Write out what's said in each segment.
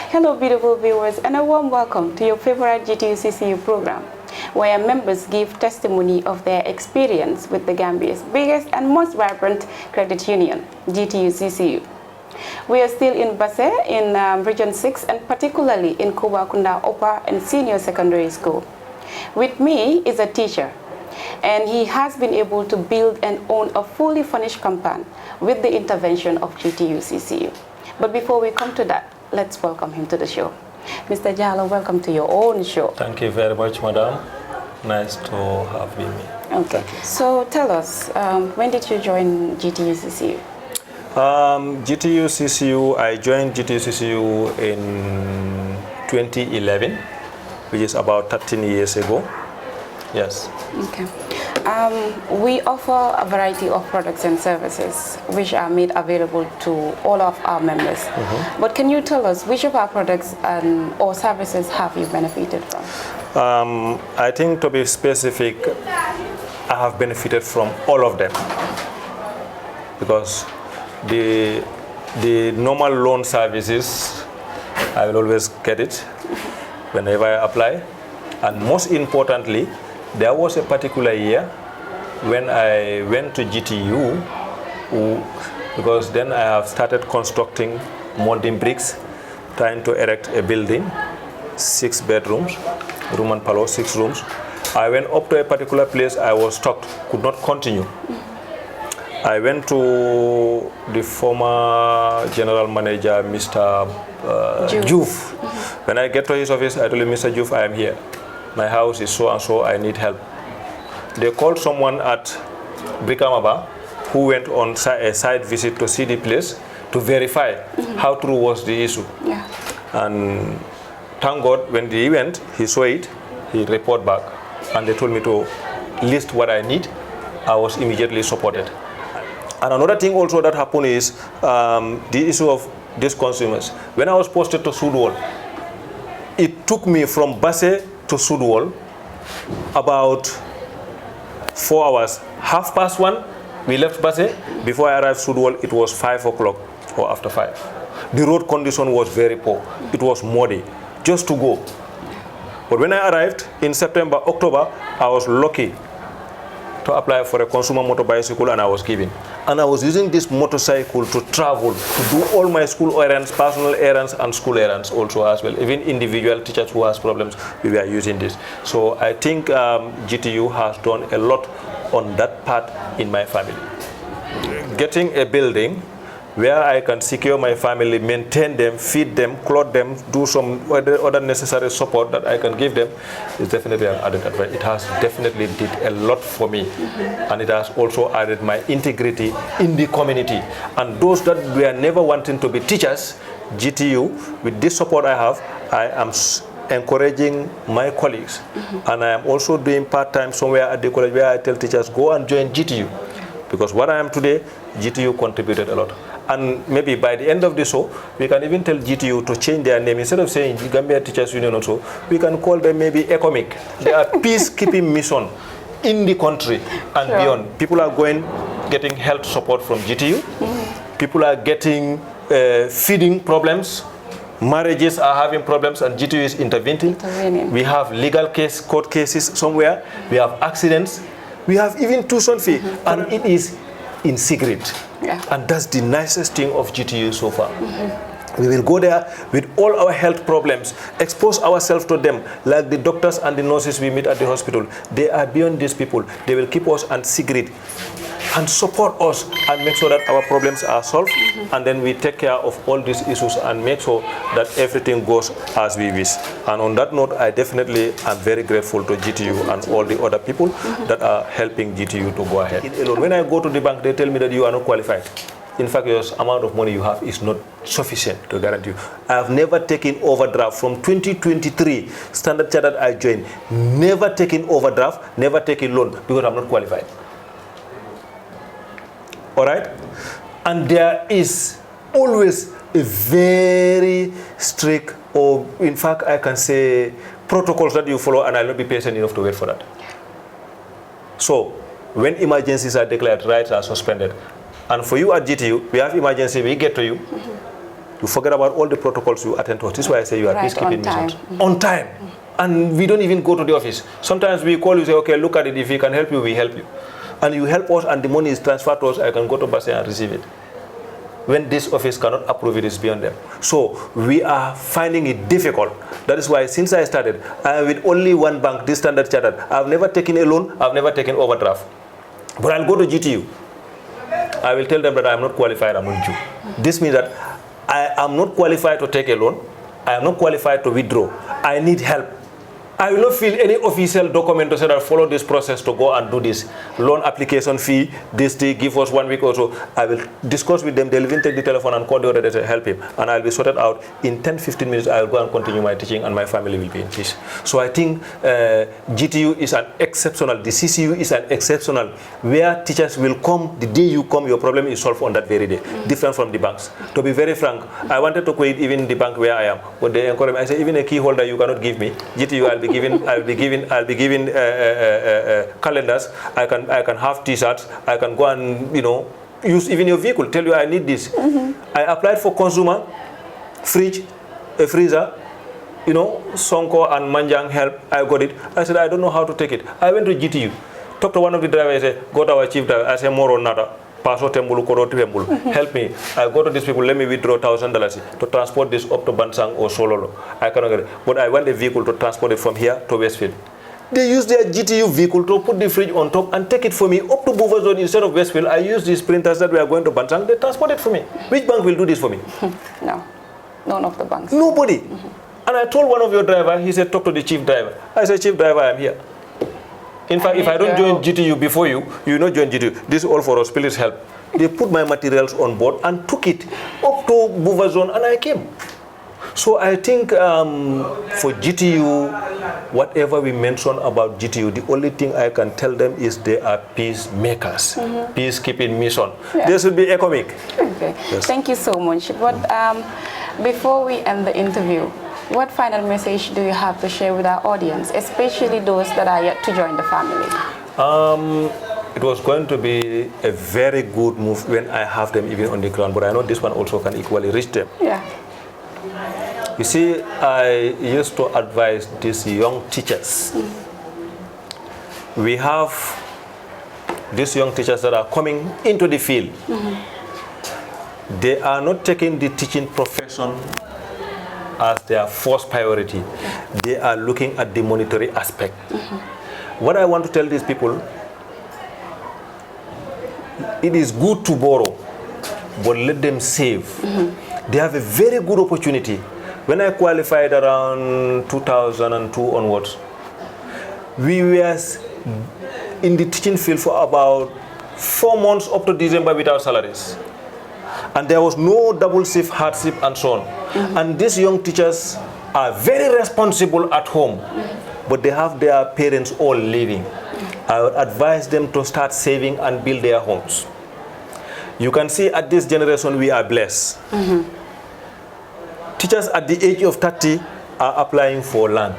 Hello beautiful viewers and a warm welcome to your favorite GTUCCU program, where members give testimony of their experience with the Gambia's biggest and most vibrant credit union, GTUCCU. We are still in Basse in Region 6 and particularly in Koba, Kunda, Upper and Senior Secondary School. With me is a teacher, and he has been able to build and own a fully furnished compound with the intervention of GTUCCU. But before we come to that, let's welcome him to the show. Mr. Jallo, welcome to your own show. Thank you very much, madam. Nice to have you. Okay, so tell us, when did you join GTUCCU? GTUCCU, I joined GTUCCU in 2011, which is about 13 years ago. Yes. Okay. We offer a variety of products and services which are made available to all of our members. But can you tell us which of our products or services have you benefited from? I think, to be specific, I have benefited from all of them, because the normal loan services, I will always get it whenever I apply. And most importantly, there was a particular year when I went to GTU, because then I have started constructing molding bricks, trying to erect a building, 6 bedrooms, room and parlor, 6 rooms. I went up to a particular place, I was stuck, could not continue. I went to the former general manager, Mr. Juf. When I get to his office, I told him, Mr. Juf, I am here. My house is so and so, I need help. They called someone at Brikamaba who went on a site visit to see the place to verify how true was the issue. Yeah. And thank God, when he went, he saw it, he reported back, and they told me to list what I need. I was immediately supported. And another thing also that happened is the issue of these consumers. When I was posted to Sudwal, it took me from Basse to Sudwal about 4 hours. 1:30, we left Basse. Before I arrived Sudwal, it was 5 o'clock or after 5. The road condition was very poor. It was muddy, just to go. But when I arrived in September, October, I was lucky to apply for a consumer motor bicycle, and I was given. And I was using this motorcycle to travel, to do all my school errands, personal errands, and school errands also as well. Even individual teachers who has problems, we were using this. So I think GTU has done a lot on that part in my family. Getting a building where I can secure my family, maintain them, feed them, clothe them, do some other necessary support that I can give them, is definitely an added advantage. It has definitely did a lot for me. And it has also added my integrity in the community. And those that were never wanting to be teachers, GTU, with this support I have, I am encouraging my colleagues. And I am also doing part-time somewhere at the college where I tell teachers, go and join GTU. Because what I am today, GTU contributed a lot. And maybe by the end of the show, we can even tell GTU to change their name. Instead of saying Gambia Teachers Union also, we can call them maybe ECOMIC. They are peacekeeping mission in the country and beyond. People are getting health support from GTU. People are getting feeding problems. Marriages are having problems, and GTU is intervening. We have legal court cases somewhere. We have accidents. We have even tuition fee, and it is in secret. Yeah. And that's the nicest thing of GTU so far. We will go there with all our health problems, expose ourselves to them, like the doctors and the nurses we meet at the hospital. They are beyond these people. They will keep us in secret and support us and make sure that our problems are solved, and then we take care of all these issues and make sure that everything goes as we wish. And on that note, I definitely am very grateful to GTU and all the other people that are helping GTU to go ahead. When I go to the bank, they tell me that you are not qualified. In fact, your amount of money you have is not sufficient to guarantee you. I have never taken overdraft from 2023 Standard Chartered I joined. Never taken overdraft, never taken loan, because I'm not qualified. All right? And there is always a very strict, or in fact, I can say, protocols that you follow, and I'll not be patient enough to wait for that. So, when emergencies are declared, rights are suspended. And for you at GTU, we have emergency, we get to you. You forget about all the protocols you attend to. This is why I say you are peacekeeping missions. On time. And we don't even go to the office. Sometimes we call you, say, okay, look at it. If we can help you, we help you. And you help us and the money is transferred to us, I can go to Basse and receive it. When this office cannot approve it, it's beyond them. So we are finding it difficult. That is why since I started, I am with only one bank, this Standard Chartered. I've never taken a loan, I've never taken overdraft. But I'll go to GTU. I will tell them that I am not qualified, I'm not due. This means that I am not qualified to take a loan. I am not qualified to withdraw. I need help. I will not fill any official document to say that follow this process to go and do this. Loan application fee, this thing, give us 1 week or so. I will discuss with them. They'll even take the telephone and call the other day to help him. And I'll be sorted out. In 10-15 minutes, I'll go and continue my teaching and my family will be in peace. So I think GTU is an exceptional, the CCU is an exceptional, where teachers will come, the day you come, your problem is solved on that very day. Different from the banks. To be very frank, I wanted to quit even the bank where I am. But they encouraged me. I said, even a key holder you cannot give me. GTU, I'll be giving calendars. I can have T-shirts. I can go and use even your vehicle. Tell you I need this. I applied for consumer, fridge, a freezer, Sonko and Manjang help. I got it. I said I don't know how to take it. I went to GTU, talked to one of the drivers. I said go to our chief driver. I said more or nada. Help me. I go to these people, let me withdraw $1,000 to transport this up to Bansang or Sololo. I cannot get it. But I want a vehicle to transport it from here to Westfield. They use their GTU vehicle to put the fridge on top and take it for me up to Buffer Zone instead of Westfield. I use these printers that we are going to Bansang. They transport it for me. Which bank will do this for me? No. None of the banks. Nobody. And I told one of your drivers, he said, talk to the chief driver. I said, chief driver, I am here. In fact, if I don't join GTU before you, you not join GTU. This is all for us. Please help. They put my materials on board and took it up to Buffer Zone, and I came. So I think for GTU, whatever we mention about GTU, the only thing I can tell them is they are peacemakers, peacekeeping mission. Yeah. They should be economic. Okay. Yes. Thank you so much. But before we end the interview, what final message do you have to share with our audience, especially those that are yet to join the family? It was going to be a very good move when I have them even on the ground, but I know this one also can equally reach them. Yeah. You see, I used to advise these young teachers. We have these young teachers that are coming into the field. They are not taking the teaching profession as their first priority. They are looking at the monetary aspect. What I want to tell these people, it is good to borrow, but let them save. They have a very good opportunity. When I qualified around 2002 onwards, we were in the teaching field for about 4 months up to December without salaries. And there was no double shift, hard shift, and so on. And these young teachers are very responsible at home, but they have their parents all leaving. I would advise them to start saving and build their homes. You can see at this generation we are blessed. Teachers at the age of 30 are applying for land.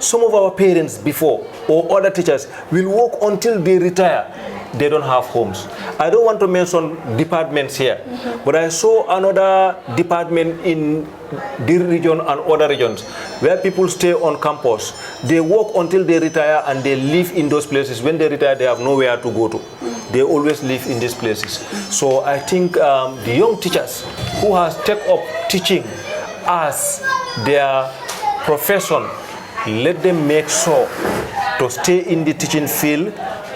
Some of our parents before, or other teachers, will work until they retire. They don't have homes. I don't want to mention departments here, but I saw another department in this region and other regions where people stay on campus. They work until they retire and they live in those places. When they retire, they have nowhere to go to. They always live in these places. So I think the young teachers who has taken up teaching as their profession, let them make sure to stay in the teaching field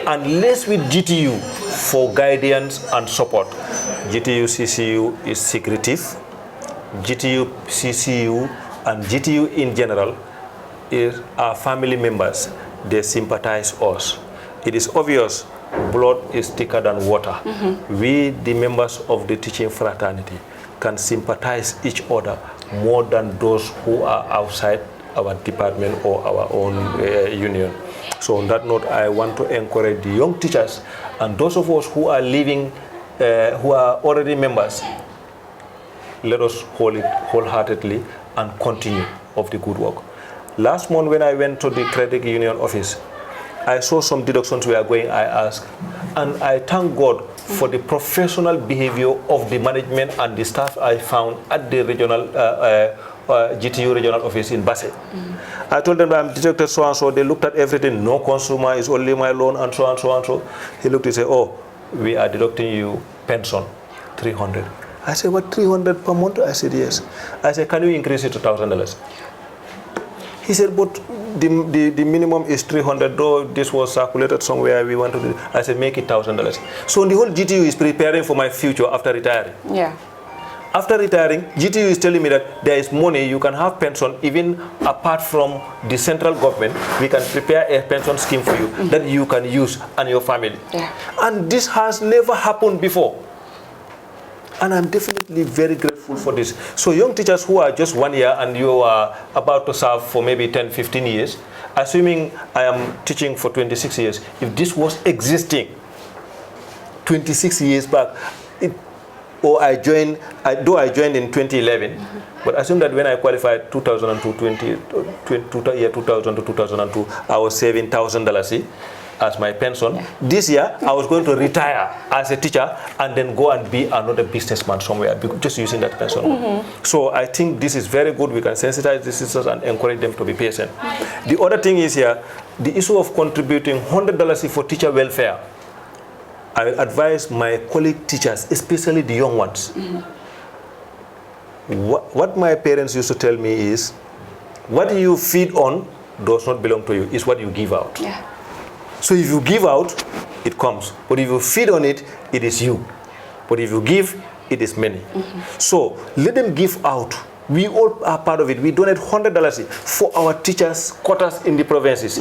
and liaise with GTU for guidance and support. GTUCCU is secretive. GTUCCU and GTU in general are family members. They sympathize us. It is obvious blood is thicker than water. We, the members of the teaching fraternity, can sympathize each other more than those who are outside our department or our own union. So on that note, I want to encourage the young teachers and those of us who are living, who are already members, let us hold it wholeheartedly and continue of the good work. Last month when I went to the credit union office, I saw some deductions we are going. I asked, And I thank God for the professional behavior of the management and the staff I found at the regional GTU regional office in Basse. I told them that I'm deducted so and so. They looked at everything. No consumer, is only my loan, and so and so and so. He looked and said, "Oh, we are deducting you pension, 300." I said, "What, 300 per month?" I said, "Yes." I said, "Can you increase it to $1,000?" He said, "But the minimum is 300, though this was circulated somewhere, we want to do it." I said, "Make it $1,000. So the whole GTU is preparing for my future after retiring. Yeah. After retiring, GTU is telling me that there is money, you can have pension even apart from the central government. We can prepare a pension scheme for you that you can use and your family. Yeah. And this has never happened before. And I'm definitely very grateful for this. So young teachers who are just 1 year and you are about to serve for maybe 10, 15 years, assuming I am teaching for 26 years, if this was existing 26 years back, or I joined, though I joined in 2011, but assume that when I qualified 2002 to 2002, I was saving $1,000 as my pension. Yeah. This year, I was going to retire as a teacher and then go and be another businessman somewhere, just using that pension. So I think this is very good. We can sensitize the sisters and encourage them to be patient. The other thing is here, the issue of contributing $100 for teacher welfare. I will advise my colleague teachers, especially the young ones. What my parents used to tell me is, what you feed on does not belong to you, it's what you give out. Yeah. So if you give out, it comes. But if you feed on it, it is you. But if you give, it is many. So let them give out. We all are part of it. We donate $100 for our teachers' quarters in the provinces.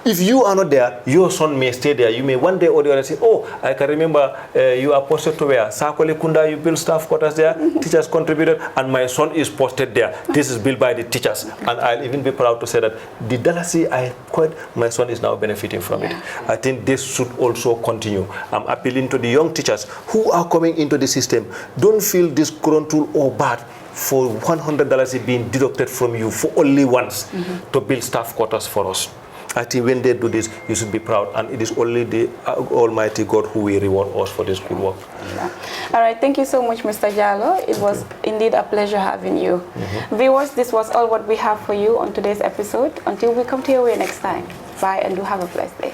If you are not there, your son may stay there. You may one day or the other say, "Oh, I can remember you are posted to where? Kunda, you build staff quarters there, teachers contributed, and my son is posted there. This is built by the teachers." And I'll even be proud to say that the Dalasi I quit, my son is now benefiting from it. I think this should also continue. I'm appealing to the young teachers who are coming into the system. Don't feel disgruntled or bad for $100 being deducted from you for only once to build staff quarters for us. I think when they do this, you should be proud, and it is only the Almighty God who will reward us for this good work. Yeah. All right, thank you so much, Mr. Jallo. It was indeed a pleasure having you. Viewers, this was all what we have for you on today's episode. Until we come to your way next time, bye and do have a blessed day.